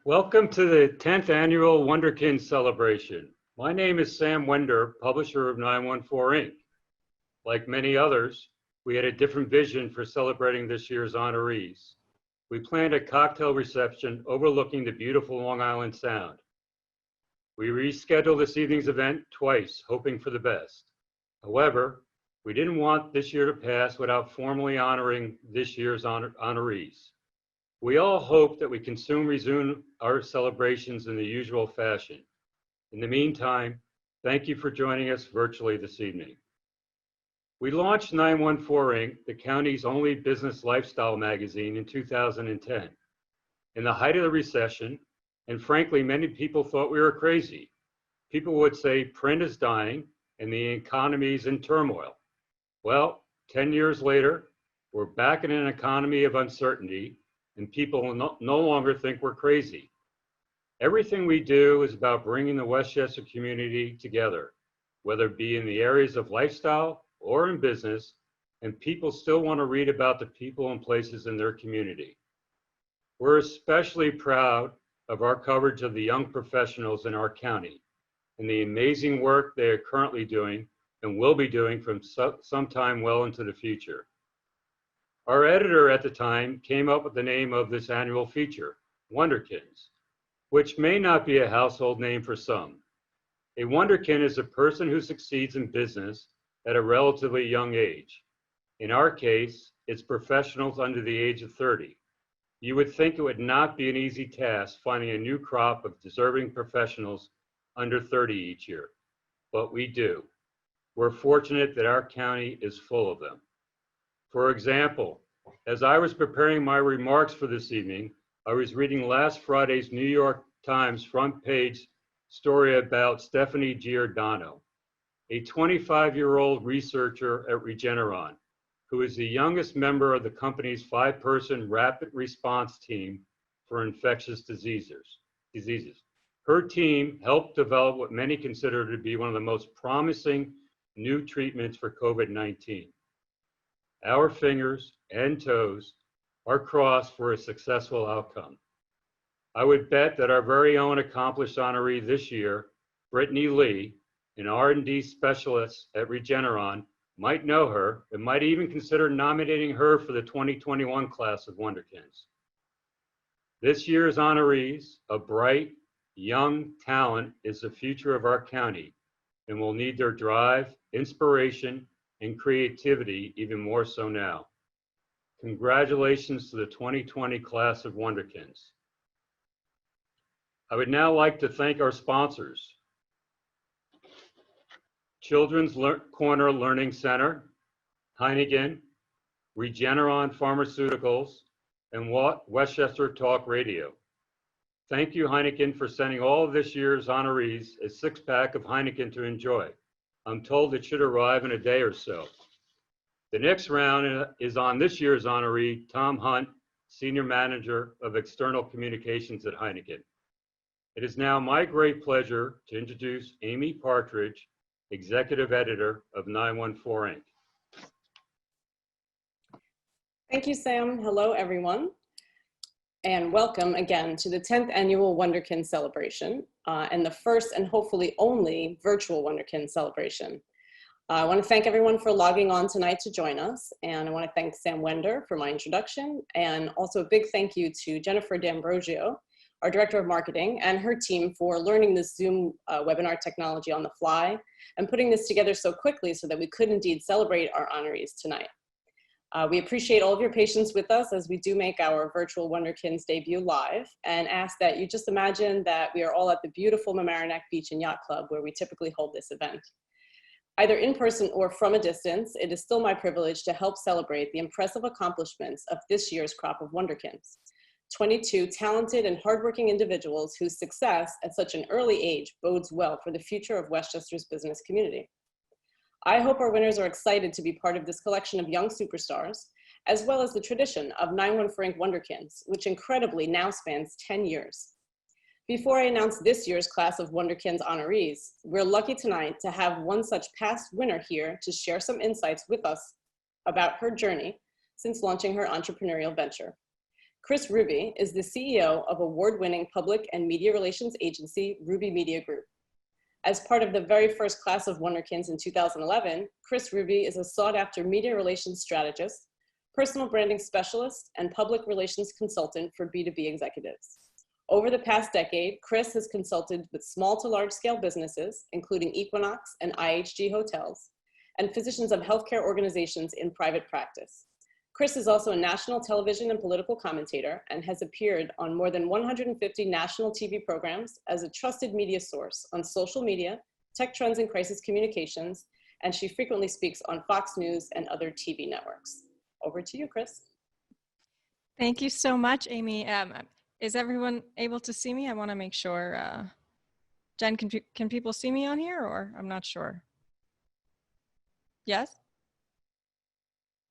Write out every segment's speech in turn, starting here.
Welcome to the 10th annual Wunderkind celebration. My name is Sam Wender, publisher of 914 Inc. Like many others, we had a different vision for celebrating this year's honorees. We planned a cocktail reception overlooking the beautiful Long Island Sound. We rescheduled this evening's event twice, hoping for the best. However, we didn't want this year to pass without formally honoring this year's honorees. We all hope that we can soon resume our celebrations in the usual fashion. In the meantime, thank you for joining us virtually this evening. We launched 914 Inc., the county's only business lifestyle magazine, in 2010. In the height of the recession, and frankly, many people thought we were crazy. People would say print is dying and the economy's in turmoil. Well, 10 years later, we're back in an economy of uncertainty, and people no longer think we're crazy. Everything we do is about bringing the Westchester community together, whether it be in the areas of lifestyle or in business, and people still want to read about the people and places in their community. We're especially proud of our coverage of the young professionals in our county and the amazing work they are currently doing and will be doing from sometime well into the future. Our editor at the time came up with the name of this annual feature, Wunderkinds, which may not be a household name for some. A Wunderkind is a person who succeeds in business at a relatively young age. In our case, it's professionals under the age of 30. You would think it would not be an easy task finding a new crop of deserving professionals under 30 each year, but we do. We're fortunate that our county is full of them. For example, as I was preparing my remarks for this evening, I was reading last Friday's New York Times front page story about Stephanie Giordano, a 25-year-old researcher at Regeneron, who is the youngest member of the company's 5-person rapid response team for infectious diseases. Her team helped develop what many consider to be one of the most promising new treatments for COVID-19. Our fingers and toes are crossed for a successful outcome. I would bet that our very own accomplished honoree this year, Brittany Lee, an R&D specialist at Regeneron, might know her and might even consider nominating her for the 2021 class of Wunderkinds. This year's honorees, a bright, young talent, is the future of our county and will need their drive, inspiration, and creativity even more so now. Congratulations to the 2020 class of Wunderkinds. I would now like to thank our sponsors: Children's Corner Learning Center, Heineken, Regeneron Pharmaceuticals, and Westchester Talk Radio. Thank you, Heineken, for sending all of this year's honorees a 6-pack of Heineken to enjoy. I'm told it should arrive in a day or so. The next round is on this year's honoree, Tom Hunt, Senior Manager of External Communications at Heineken. It is now my great pleasure to introduce Amy Partridge, Executive Editor of 914 Inc. Thank you, Sam. Hello, everyone. And welcome again to the 10th annual Wunderkind celebration and the first and hopefully only virtual Wunderkind celebration. I want to thank everyone for logging on tonight to join us. And I want to thank Sam Wender for my introduction. And also a big thank you to Jennifer D'Ambrosio, our Director of Marketing, and her team for learning this Zoom webinar technology on the fly and putting this together so quickly so that we could indeed celebrate our honorees tonight. We appreciate all of your patience with us as we do make our virtual Wunderkinds debut live, and ask that you just imagine that we are all at the beautiful Mamaroneck Beach and Yacht Club where we typically hold this event. Either in person or from a distance, it is still my privilege to help celebrate the impressive accomplishments of this year's crop of Wunderkinds. 22 talented and hardworking individuals whose success at such an early age bodes well for the future of Westchester's business community. I hope our winners are excited to be part of this collection of young superstars, as well as the tradition of 914 Inc. Wunderkinds, which incredibly now spans 10 years. Before I announce this year's class of Wunderkinds honorees, we're lucky tonight to have one such past winner here to share some insights with us about her journey since launching her entrepreneurial venture. Kris Ruby is the CEO of award-winning public and media relations agency, Ruby Media Group. As part of the very first class of Wunderkinds in 2011, Kris Ruby is a sought-after media relations strategist, personal branding specialist, and public relations consultant for B2B executives. Over the past decade, Kris has consulted with small to large scale businesses, including Equinox and IHG hotels, and physicians of healthcare organizations in private practice. Kris is also a national television and political commentator and has appeared on more than 150 national TV programs as a trusted media source on social media, tech trends and crisis communications, and she frequently speaks on Fox News and other TV networks. Over to you, Kris. Thank you so much, Amy. Is everyone able to see me? I want to make sure. Jen, can people see me on here, or I'm not sure? Yes?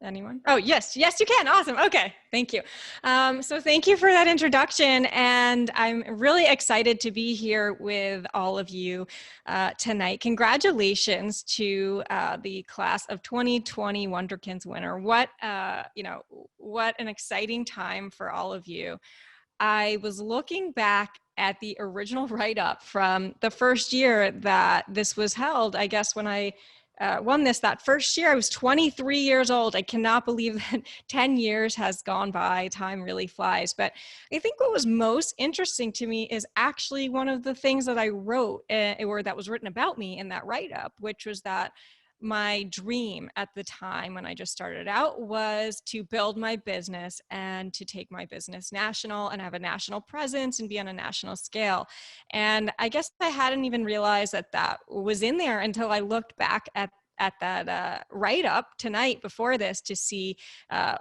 Anyone? Oh, yes, you can. Awesome. Okay, thank you. So thank you for that introduction. And I'm really excited to be here with all of you tonight. Congratulations to the class of 2020 Wunderkinds winner. What an exciting time for all of you. I was looking back at the original write-up from the first year that this was held. I guess when I won this that first year, I was 23 years old. I cannot believe that 10 years has gone by. Time really flies. But I think what was most interesting to me is actually one of the things that I wrote or that was written about me in that write-up, which was that my dream at the time when I just started out was to build my business and to take my business national and have a national presence and be on a national scale. And I guess I hadn't even realized that that was in there until I looked back at that write-up tonight before this to see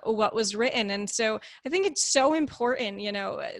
what was written. And so I think it's so important,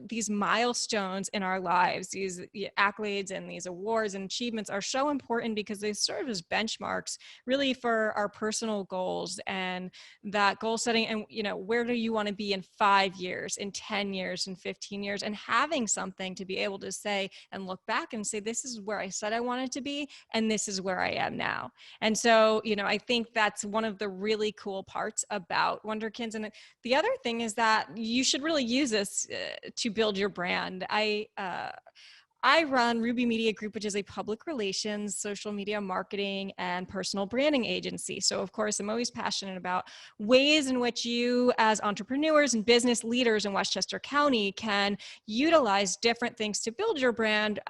these milestones in our lives, these accolades and these awards and achievements are so important because they serve as benchmarks really for our personal goals and that goal setting. And, where do you want to be in 5 years, in 10 years, in 15 years, and having something to be able to say and look back and say, this is where I said I wanted to be, and this is where I am now. And so, I think that's one of the really cool parts about Wunderkinds. And the other thing is that you should really use this to build your brand. I run Ruby Media Group, which is a public relations, social media marketing, and personal branding agency. So of course, I'm always passionate about ways in which you as entrepreneurs and business leaders in Westchester County can utilize different things to build your brand,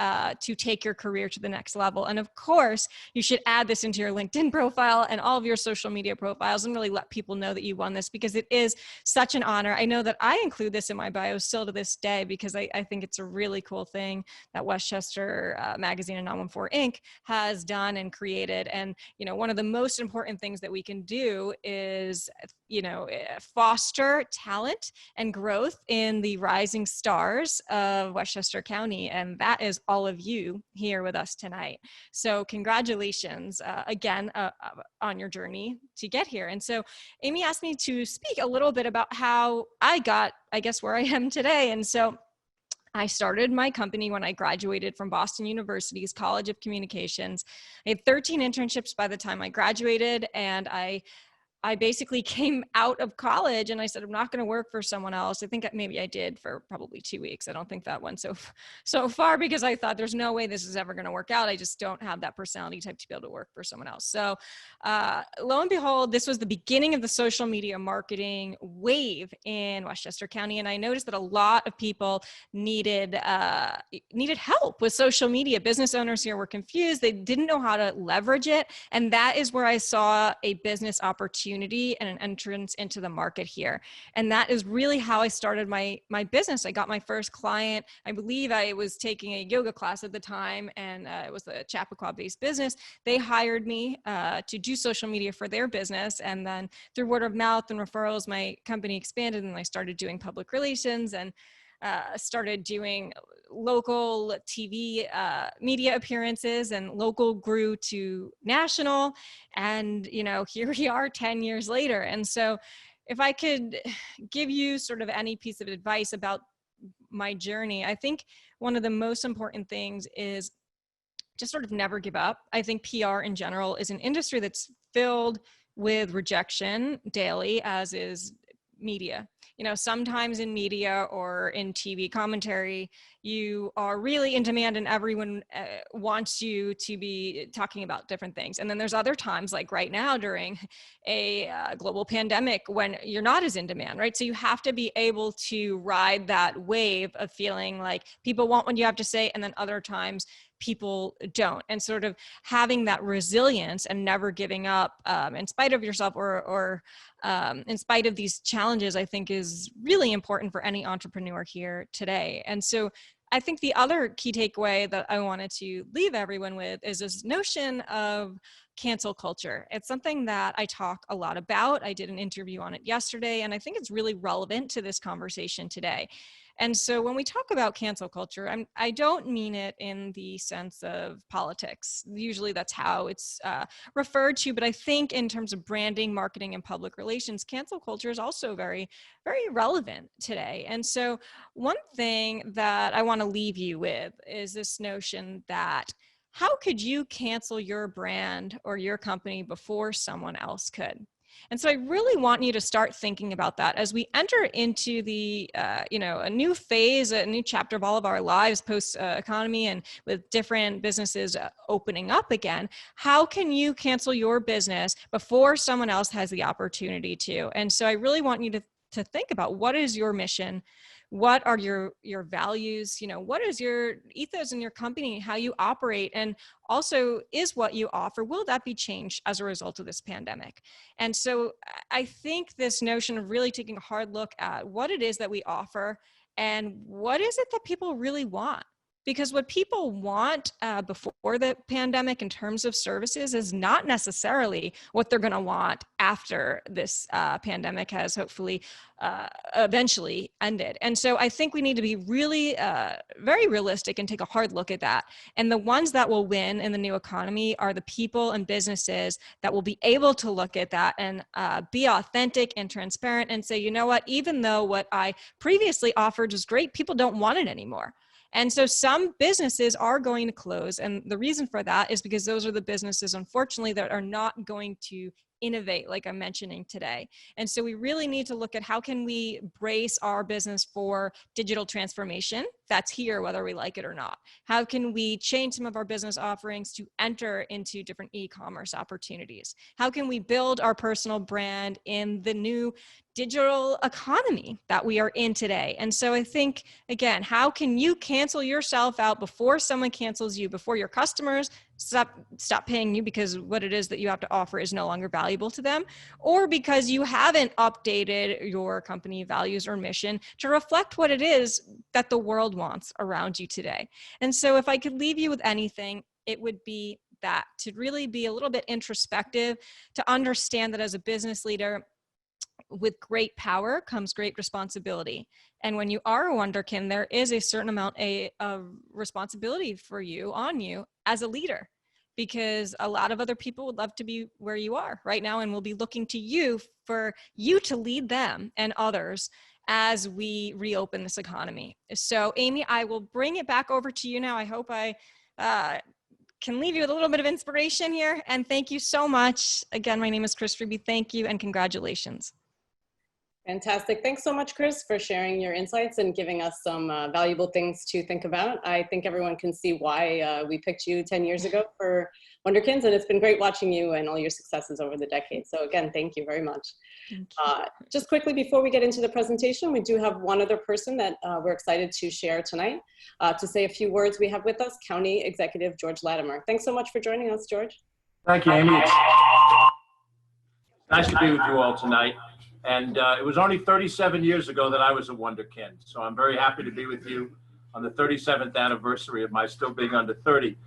to take your career to the next level. And of course, you should add this into your LinkedIn profile and all of your social media profiles and really let people know that you won this because it is such an honor. I know that I include this in my bio still to this day because I think it's a really cool thing that Westchester Magazine and 914 Inc. has done and created. And, one of the most important things that we can do is, foster talent and growth in the rising stars of Westchester County. And that is all of you here with us tonight. So congratulations again on your journey to get here. And so Amy asked me to speak a little bit about how I got, where I am today. And so I started my company when I graduated from Boston University's College of Communications. I had 13 internships by the time I graduated, and I basically came out of college and I said, I'm not going to work for someone else. I think maybe I did for probably 2 weeks. I don't think that went so far because I thought there's no way this is ever going to work out. I just don't have that personality type to be able to work for someone else. So lo and behold, this was the beginning of the social media marketing wave in Westchester County. And I noticed that a lot of people needed help with social media. Business owners here were confused. They didn't know how to leverage it. And that is where I saw a business opportunity and an entrance into the market here. And that is really how I started my business. I got my first client. I believe I was taking a yoga class at the time, and it was a Chappaqua-based business. They hired me to do social media for their business. And then through word of mouth and referrals, my company expanded and I started doing public relations and started doing local TV media appearances, and local grew to national. And, here we are 10 years later. And so if I could give you sort of any piece of advice about my journey, I think one of the most important things is just sort of never give up. I think PR in general is an industry that's filled with rejection daily, as is media. Sometimes in media or in TV commentary, you are really in demand and everyone wants you to be talking about different things. And then there's other times, like right now during a global pandemic, when you're not as in demand, right? So you have to be able to ride that wave of feeling like people want what you have to say, and then other times people don't, and sort of having that resilience and never giving up in spite of yourself or in spite of these challenges, I think is really important for any entrepreneur here today. And so I think the other key takeaway that I wanted to leave everyone with is this notion of cancel culture. It's something that I talk a lot about. I did an interview on it yesterday, and I think it's really relevant to this conversation today. And so when we talk about cancel culture, I don't mean it in the sense of politics. Usually that's how it's referred to, but I think in terms of branding, marketing, and public relations, cancel culture is also very, very relevant today. And so one thing that I want to leave you with is this notion that how could you cancel your brand or your company before someone else could? And so I really want you to start thinking about that as we enter into the, a new phase, a new chapter of all of our lives post-economy and with different businesses opening up again. How can you cancel your business before someone else has the opportunity to? And so I really want you to think about, what is your mission? What are your values? What is your ethos in your company, how you operate? And also, is what you offer, will that be changed as a result of this pandemic? And so I think this notion of really taking a hard look at what it is that we offer and what is it that people really want. Because what people want before the pandemic in terms of services is not necessarily what they're going to want after this pandemic has hopefully eventually ended. And so I think we need to be really very realistic and take a hard look at that. And the ones that will win in the new economy are the people and businesses that will be able to look at that and be authentic and transparent and say, you know what, even though what I previously offered was great, people don't want it anymore. And so some businesses are going to close. And the reason for that is because those are the businesses, unfortunately, that are not going to innovate like I'm mentioning today. And so we really need to look at how can we brace our business for digital transformation that's here, whether we like it or not. How can we change some of our business offerings to enter into different e-commerce opportunities? How can we build our personal brand in the new digital economy that we are in today? And so I think, again, how can you cancel yourself out before someone cancels you, before your customers stop paying you because what it is that you have to offer is no longer valuable to them, or because you haven't updated your company values or mission to reflect what it is that the world wants around you today. And so if I could leave you with anything, it would be that, to really be a little bit introspective, to understand that as a business leader, with great power comes great responsibility. And when you are a Wunderkind, there is a certain amount of responsibility for you, on you as a leader, because a lot of other people would love to be where you are right now and will be looking to you for you to lead them and others as we reopen this economy. So Amy, I will bring it back over to you now. I hope I can leave you with a little bit of inspiration here. And thank you so much. Again, my name is Kris. Thank you and congratulations. Fantastic. Thanks so much, Kris, for sharing your insights and giving us some valuable things to think about. I think everyone can see why we picked you 10 years ago for Wunderkinds, and it's been great watching you and all your successes over the decades. So again, thank you very much. Just quickly, before we get into the presentation, we do have one other person that we're excited to share tonight. To say a few words, we have with us County Executive George Latimer. Thanks so much for joining us, George. Thank you, Amy. It's nice to be with you all tonight. And it was only 37 years ago that I was a Wunderkind. So I'm very happy to be with you on the 37th anniversary of my still being under 30.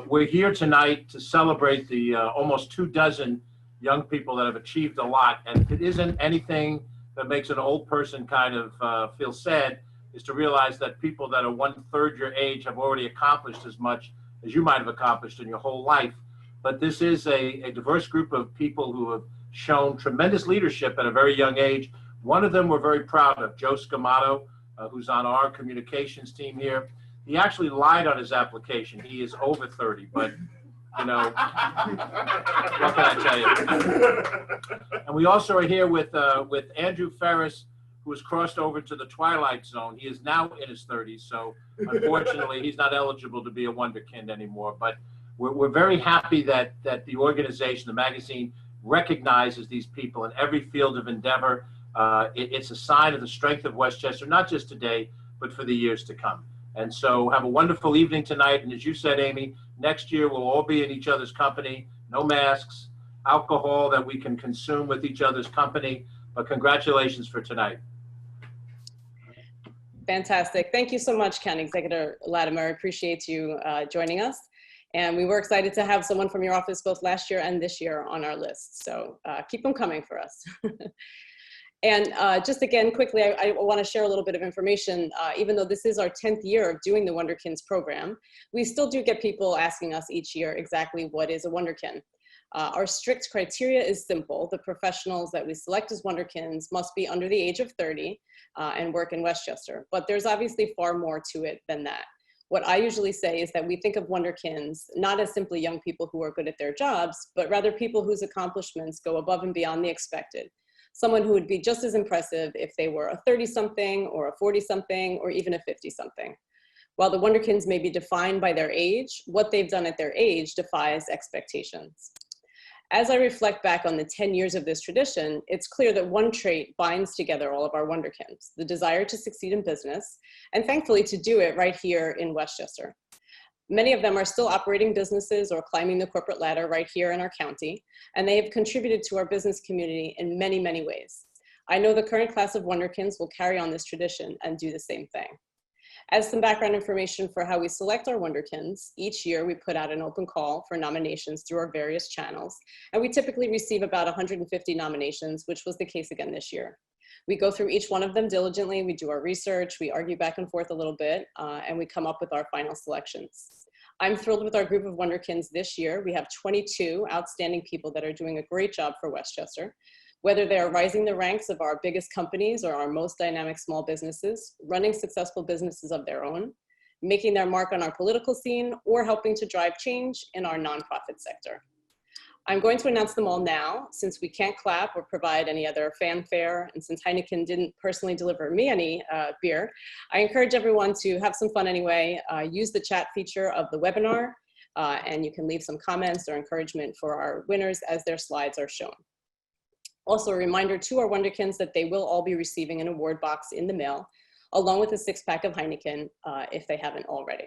We're here tonight to celebrate the almost 24 young people that have achieved a lot. And if it isn't anything that makes an old person kind of feel sad, is to realize that people that are 1/3 your age have already accomplished as much as you might have accomplished in your whole life. But this is a diverse group of people who have shown tremendous leadership at a very young age. One of them we're very proud of, Joe Scamato, who's on our communications team here. He actually lied on his application. He is over 30, but You know, what can I tell you? And we also are here with Andrew Ferris, who has crossed over to the Twilight Zone. He is now in his 30s, so unfortunately he's not eligible to be a Wunderkind anymore. But we're very happy that the organization, the magazine, recognizes these people in every field of endeavor. It's a sign of the strength of Westchester, not just today, but for the years to come. And so have a wonderful evening tonight. And as you said, Amy, next year we'll all be in each other's company, no masks, alcohol that we can consume with each other's company. But congratulations for tonight. Fantastic. Thank you so much, County Executive Latimer. I appreciate you joining us. And we were excited to have someone from your office both last year and this year on our list. So keep them coming for us. And just again, quickly, I want to share a little bit of information. Even though this is our 10th year of doing the Wunderkinds program, we still do get people asking us each year exactly what is a Wunderkind. Our strict criteria is simple. The professionals that we select as Wunderkinds must be under the age of 30 and work in Westchester. But there's obviously far more to it than that. What I usually say is that we think of Wunderkinds not as simply young people who are good at their jobs, but rather people whose accomplishments go above and beyond the expected. Someone who would be just as impressive if they were a 30-something or a 40-something or even a 50-something. While the Wunderkinds may be defined by their age, what they've done at their age defies expectations. As I reflect back on the 10 years of this tradition, it's clear that one trait binds together all of our Wunderkinds, the desire to succeed in business, and thankfully to do it right here in Westchester. Many of them are still operating businesses or climbing the corporate ladder right here in our county, and they have contributed to our business community in many, many ways. I know the current class of Wunderkinds will carry on this tradition and do the same thing. As some background information for how we select our Wunderkinds, each year we put out an open call for nominations through our various channels, and we typically receive about 150 nominations, which was the case again this year. We go through each one of them diligently, we do our research, we argue back and forth a little bit, and we come up with our final selections. I'm thrilled with our group of Wunderkinds this year. We have 22 outstanding people that are doing a great job for Westchester. Whether they are rising the ranks of our biggest companies or our most dynamic small businesses, running successful businesses of their own, making their mark on our political scene, or helping to drive change in our nonprofit sector. I'm going to announce them all now, since we can't clap or provide any other fanfare, and since Heineken didn't personally deliver me any beer, I encourage everyone to have some fun anyway. Use the chat feature of the webinar, and you can leave some comments or encouragement for our winners as their slides are shown. Also, a reminder to our Wunderkinds that they will all be receiving an award box in the mail, along with a 6-pack of Heineken if they haven't already.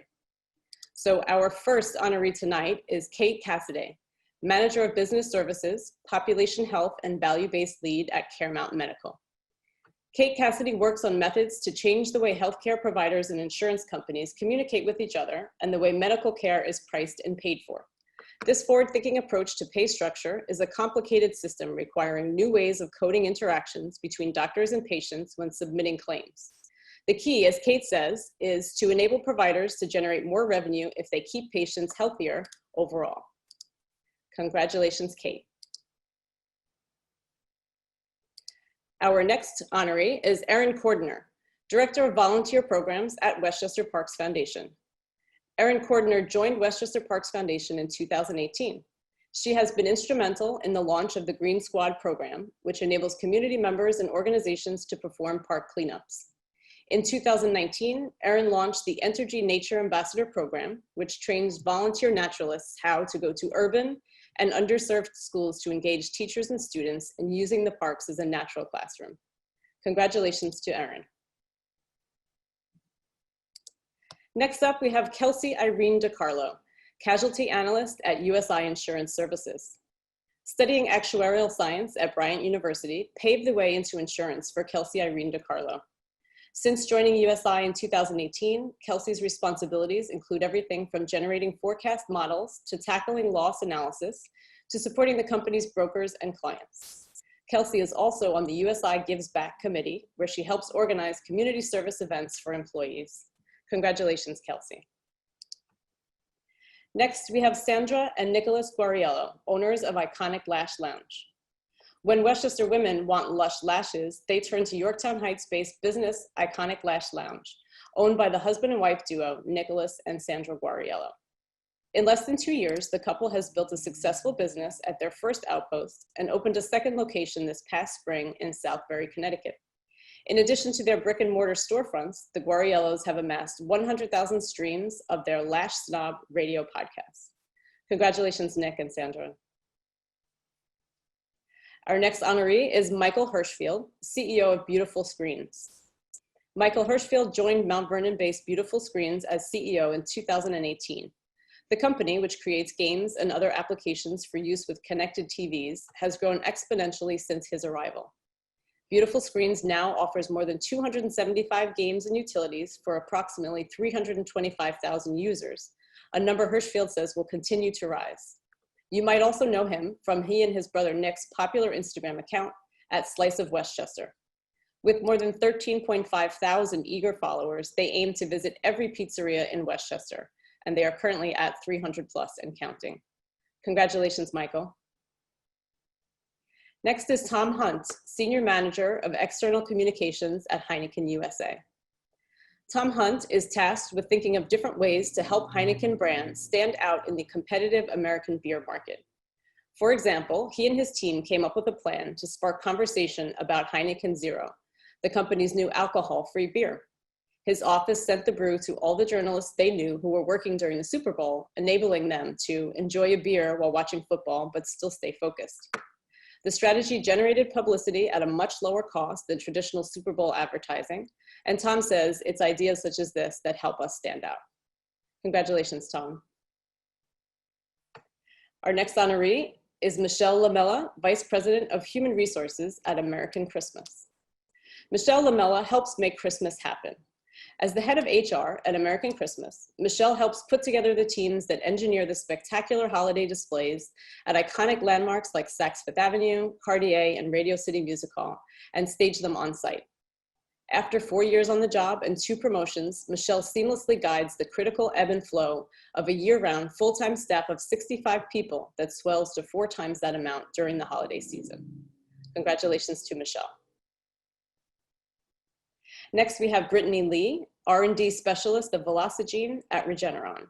So our first honoree tonight is Kate Cassidy, Manager of Business Services, Population Health and Value-Based Lead at Caremount Medical. Kate Cassidy works on methods to change the way healthcare providers and insurance companies communicate with each other and the way medical care is priced and paid for. This forward-thinking approach to pay structure is a complicated system requiring new ways of coding interactions between doctors and patients when submitting claims. The key, as Kate says, is to enable providers to generate more revenue if they keep patients healthier overall. Congratulations, Kate. Our next honoree is Erin Cordner, Director of Volunteer Programs at Westchester Parks Foundation. Erin Cordner joined Westchester Parks Foundation in 2018. She has been instrumental in the launch of the Green Squad program, which enables community members and organizations to perform park cleanups. In 2019, Erin launched the Entergy Nature Ambassador Program, which trains volunteer naturalists how to go to urban and underserved schools to engage teachers and students in using the parks as a natural classroom. Congratulations to Erin. Next up, we have Kelsey Irene DiCarlo, Casualty Analyst at USI Insurance Services. Studying actuarial science at Bryant University paved the way into insurance for Kelsey Irene DiCarlo. Since joining USI in 2018, Kelsey's responsibilities include everything from generating forecast models to tackling loss analysis to supporting the company's brokers and clients. Kelsey is also on the USI Gives Back Committee, where she helps organize community service events for employees. Congratulations, Kelsey. Next, we have Sandra and Nicholas Guariello, owners of Iconic Lash Lounge. When Westchester women want lush lashes, they turn to Yorktown Heights-based business Iconic Lash Lounge, owned by the husband and wife duo, Nicholas and Sandra Guariello. In less than 2 years, the couple has built a successful business at their first outpost and opened a second location this past spring in Southbury, Connecticut. In addition to their brick and mortar storefronts, the Guariellos have amassed 100,000 streams of their Lash Snob radio podcast. Congratulations, Nick and Sandra. Our next honoree is Michael Hirschfield, CEO of Beautiful Screens. Michael Hirschfield joined Mount Vernon-based Beautiful Screens as CEO in 2018. The company, which creates games and other applications for use with connected TVs, has grown exponentially since his arrival. Beautiful Screens now offers more than 275 games and utilities for approximately 325,000 users, a number Hirschfield says will continue to rise. You might also know him from he and his brother Nick's popular Instagram account at Slice of Westchester. With more than 13.5 thousand eager followers, they aim to visit every pizzeria in Westchester, and they are currently at 300 plus and counting. Congratulations, Michael. Next is Tom Hunt, Senior Manager of External Communications at Heineken USA. Tom Hunt is tasked with thinking of different ways to help Heineken brand stand out in the competitive American beer market. For example, he and his team came up with a plan to spark conversation about Heineken Zero, the company's new alcohol-free beer. His office sent the brew to all the journalists they knew who were working during the Super Bowl, enabling them to enjoy a beer while watching football, but still stay focused. The strategy generated publicity at a much lower cost than traditional Super Bowl advertising, and Tom says it's ideas such as this that help us stand out. Congratulations, Tom. Our next honoree is Michelle Lamela, Vice President of Human Resources at American Christmas. Michelle Lamela helps make Christmas happen. As the head of HR at American Christmas, Michelle helps put together the teams that engineer the spectacular holiday displays at iconic landmarks like Saks Fifth Avenue, Cartier, and Radio City Music Hall, and stage them on site. After 4 years on the job and 2 promotions, Michelle seamlessly guides the critical ebb and flow of a year-round full-time staff of 65 people that swells to 4 times that amount during the holiday season. Congratulations to Michelle. Next, we have Brittany Lee, R&D Specialist of Velocigene at Regeneron.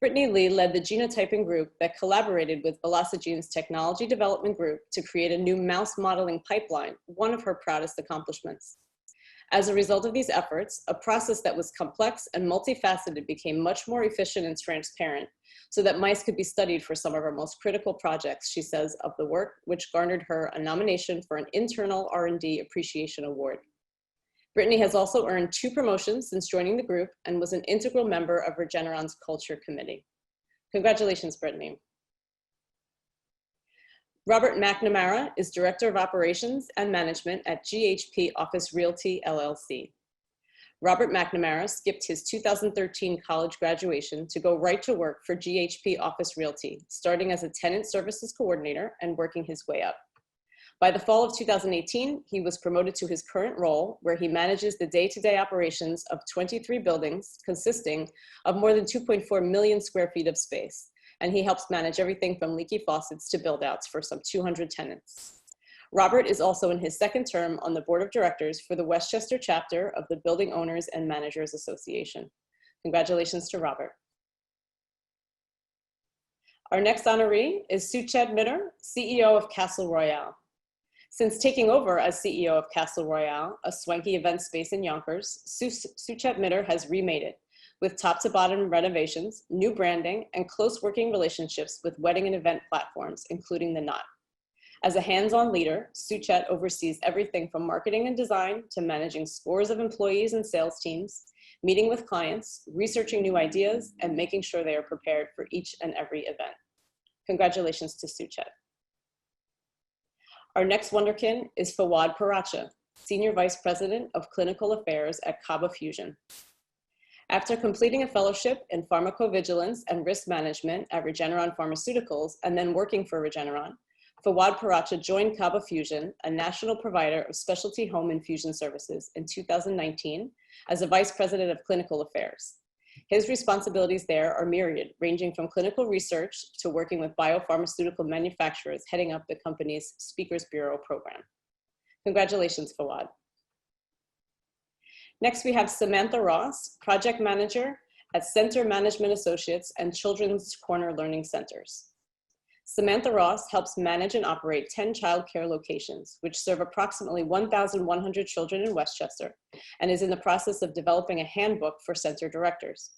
Brittany Lee led the genotyping group that collaborated with Velocigene's technology development group to create a new mouse modeling pipeline, one of her proudest accomplishments. As a result of these efforts, a process that was complex and multifaceted became much more efficient and transparent so that mice could be studied for some of her most critical projects, she says, of the work, which garnered her a nomination for an internal R&D Appreciation Award. Brittany has also earned 2 promotions since joining the group and was an integral member of Regeneron's Culture Committee. Congratulations, Brittany. Robert McNamara is Director of Operations and Management at GHP Office Realty, LLC. Robert McNamara skipped his 2013 college graduation to go right to work for GHP Office Realty, starting as a tenant services coordinator and working his way up. By the fall of 2018, he was promoted to his current role, where he manages the day-to-day operations of 23 buildings consisting of more than 2.4 million square feet of space. And he helps manage everything from leaky faucets to build-outs for some 200 tenants. Robert is also in his 2nd term on the board of directors for the Westchester chapter of the Building Owners and Managers Association. Congratulations to Robert. Our next honoree is Suchet Mitter, CEO of Castle Royale. Since taking over as CEO of Castle Royale, a swanky event space in Yonkers, Suchet Mitter has remade it with top-to-bottom renovations, new branding, and close working relationships with wedding and event platforms, including The Knot. As a hands-on leader, Suchet oversees everything from marketing and design to managing scores of employees and sales teams, meeting with clients, researching new ideas, and making sure they are prepared for each and every event. Congratulations to Suchet. Our next Wunderkind is Fawad Paracha, Senior Vice President of Clinical Affairs at Cabo Fusion. After completing a fellowship in pharmacovigilance and risk management at Regeneron Pharmaceuticals and then working for Regeneron, Fawad Paracha joined Cabo Fusion, a national provider of specialty home infusion services, in 2019 as a Vice President of Clinical Affairs. His responsibilities there are myriad, ranging from clinical research to working with biopharmaceutical manufacturers heading up the company's Speakers Bureau program. Congratulations, Fawad. Next, we have Samantha Ross, Project Manager at Center Management Associates and Children's Corner Learning Centers. Samantha Ross helps manage and operate 10 child care locations, which serve approximately 1,100 children in Westchester, and is in the process of developing a handbook for center directors.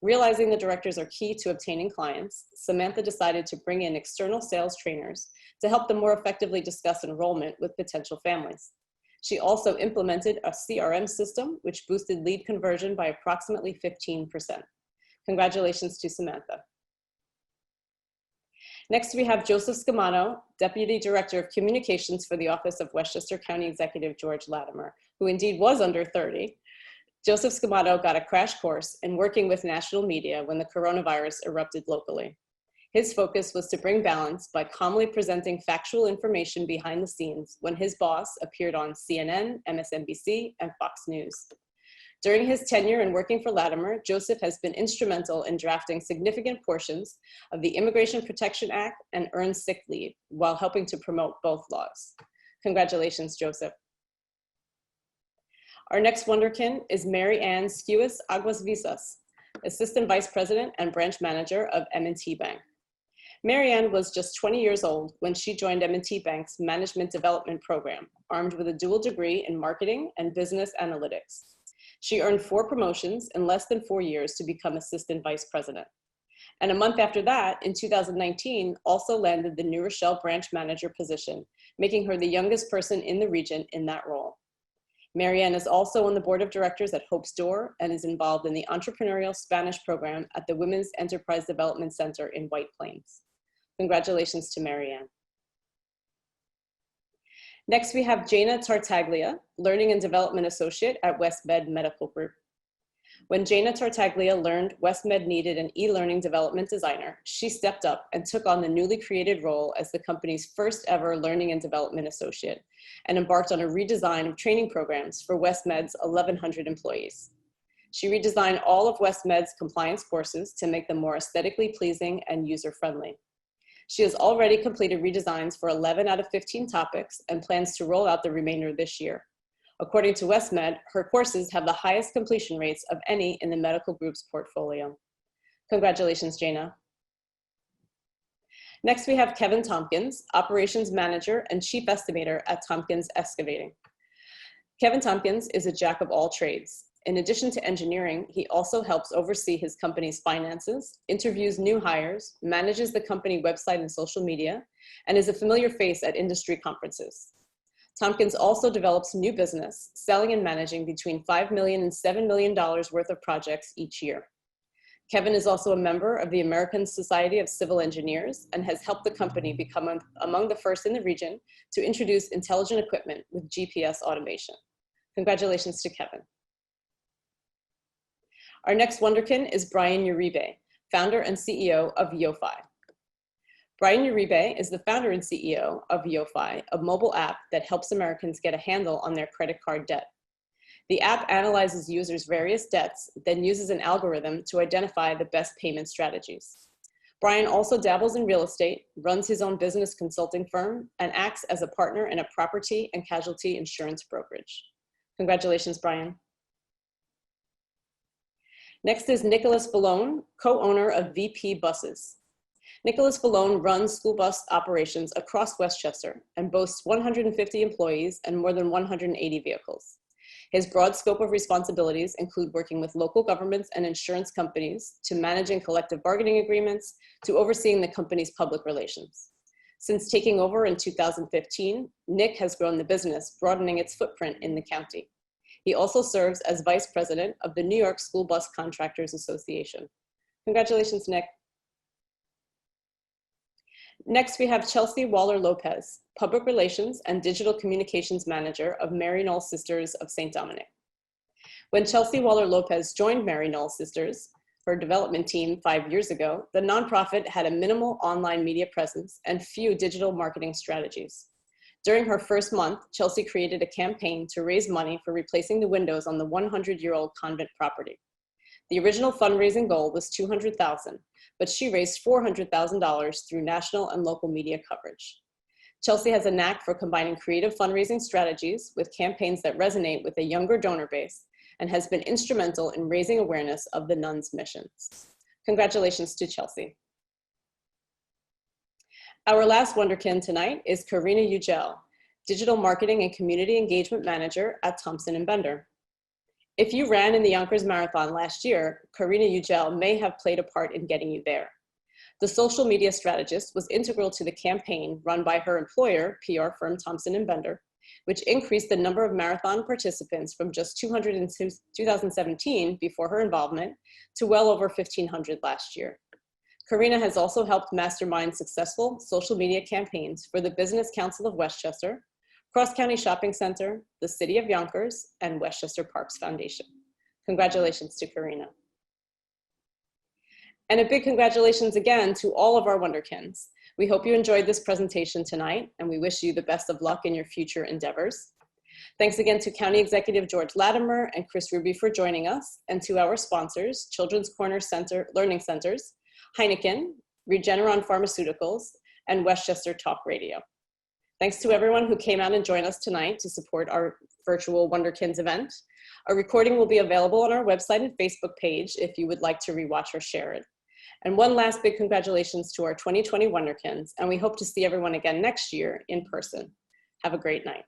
Realizing the directors are key to obtaining clients, Samantha decided to bring in external sales trainers to help them more effectively discuss enrollment with potential families. She also implemented a CRM system, which boosted lead conversion by approximately 15%. Congratulations to Samantha. Next, we have Joseph Scamano, Deputy Director of Communications for the Office of Westchester County Executive George Latimer, who indeed was under 30. Joseph Scamano got a crash course in working with national media when the coronavirus erupted locally. His focus was to bring balance by calmly presenting factual information behind the scenes when his boss appeared on CNN, MSNBC, and Fox News. During his tenure in working for Latimer, Joseph has been instrumental in drafting significant portions of the Immigration Protection Act and Earned Sick Leave while helping to promote both laws. Congratulations, Joseph. Our next Wunderkind is Mary Ann Skewis Aguas Visas, Assistant Vice President and Branch Manager of M&T Bank. Mary Ann was just 20 years old when she joined M&T Bank's Management Development Program, armed with a dual degree in Marketing and Business Analytics. She earned 4 promotions in less than 4 years to become Assistant Vice President. And a month after that, in 2019, also landed the New Rochelle Branch Manager position, making her the youngest person in the region in that role. Mary Ann is also on the board of directors at Hope's Door and is involved in the entrepreneurial Spanish program at the Women's Enterprise Development Center in White Plains. Congratulations to Mary Ann. Next, we have Jana Tartaglia, Learning and Development Associate at WestMed Medical Group. When Jana Tartaglia learned WestMed needed an e-learning development designer, she stepped up and took on the newly created role as the company's first ever Learning and Development Associate and embarked on a redesign of training programs for WestMed's 1,100 employees. She redesigned all of WestMed's compliance courses to make them more aesthetically pleasing and user-friendly. She has already completed redesigns for 11 out of 15 topics and plans to roll out the remainder this year. According to WestMed, her courses have the highest completion rates of any in the medical group's portfolio. Congratulations, Jana. Next, we have Kevin Tompkins, Operations Manager and Chief Estimator at Tompkins Excavating. Kevin Tompkins is a jack of all trades. In addition to engineering, he also helps oversee his company's finances, interviews new hires, manages the company website and social media, and is a familiar face at industry conferences. Tompkins also develops new business, selling and managing between $5 million and $7 million worth of projects each year. Kevin is also a member of the American Society of Civil Engineers and has helped the company become among the first in the region to introduce intelligent equipment with GPS automation. Congratulations to Kevin. Our next Wunderkind is Brian Uribe, founder and CEO of YoFi. Brian Uribe is the founder and CEO of YoFi, a mobile app that helps Americans get a handle on their credit card debt. The app analyzes users' various debts, then uses an algorithm to identify the best payment strategies. Brian also dabbles in real estate, runs his own business consulting firm, and acts as a partner in a property and casualty insurance brokerage. Congratulations, Brian. Next is Nicholas Vallone, co-owner of VP Buses. Nicholas Vallone runs school bus operations across Westchester and boasts 150 employees and more than 180 vehicles. His broad scope of responsibilities include working with local governments and insurance companies to managing collective bargaining agreements to overseeing the company's public relations. Since taking over in 2015, Nick has grown the business, broadening its footprint in the county. He also serves as vice president of the New York School Bus Contractors Association. Congratulations, Nick. Next, we have Chelsea Waller-Lopez, Public Relations and Digital Communications Manager of Mary Knoll Sisters of St. Dominic. When Chelsea Waller-Lopez joined Mary Knoll Sisters, her development team 5 years ago, the nonprofit had a minimal online media presence and few digital marketing strategies. During her first month, Chelsea created a campaign to raise money for replacing the windows on the 100-year-old convent property. The original fundraising goal was $200,000, but she raised $400,000 through national and local media coverage. Chelsea has a knack for combining creative fundraising strategies with campaigns that resonate with a younger donor base and has been instrumental in raising awareness of the nuns' missions. Congratulations to Chelsea. Our last Wunderkind tonight is Karina Ugel, Digital Marketing and Community Engagement Manager at Thompson & Bender. If you ran in the Yonkers Marathon last year, Karina Ugel may have played a part in getting you there. The social media strategist was integral to the campaign run by her employer, PR firm Thompson & Bender, which increased the number of marathon participants from just 200 in 2017 before her involvement to well over 1,500 last year. Karina has also helped mastermind successful social media campaigns for the Business Council of Westchester, Cross County Shopping Center, the City of Yonkers, and Westchester Parks Foundation. Congratulations to Karina. And a big congratulations again to all of our Wunderkinds. We hope you enjoyed this presentation tonight, and we wish you the best of luck in your future endeavors. Thanks again to County Executive George Latimer and Kris Ruby for joining us, and to our sponsors, Children's Corner Center, Learning Centers, Heineken, Regeneron Pharmaceuticals, and Westchester Talk Radio. Thanks to everyone who came out and joined us tonight to support our virtual Wunderkinds event. A recording will be available on our website and Facebook page if you would like to rewatch or share it. And one last big congratulations to our 2020 Wunderkinds, and we hope to see everyone again next year in person. Have a great night.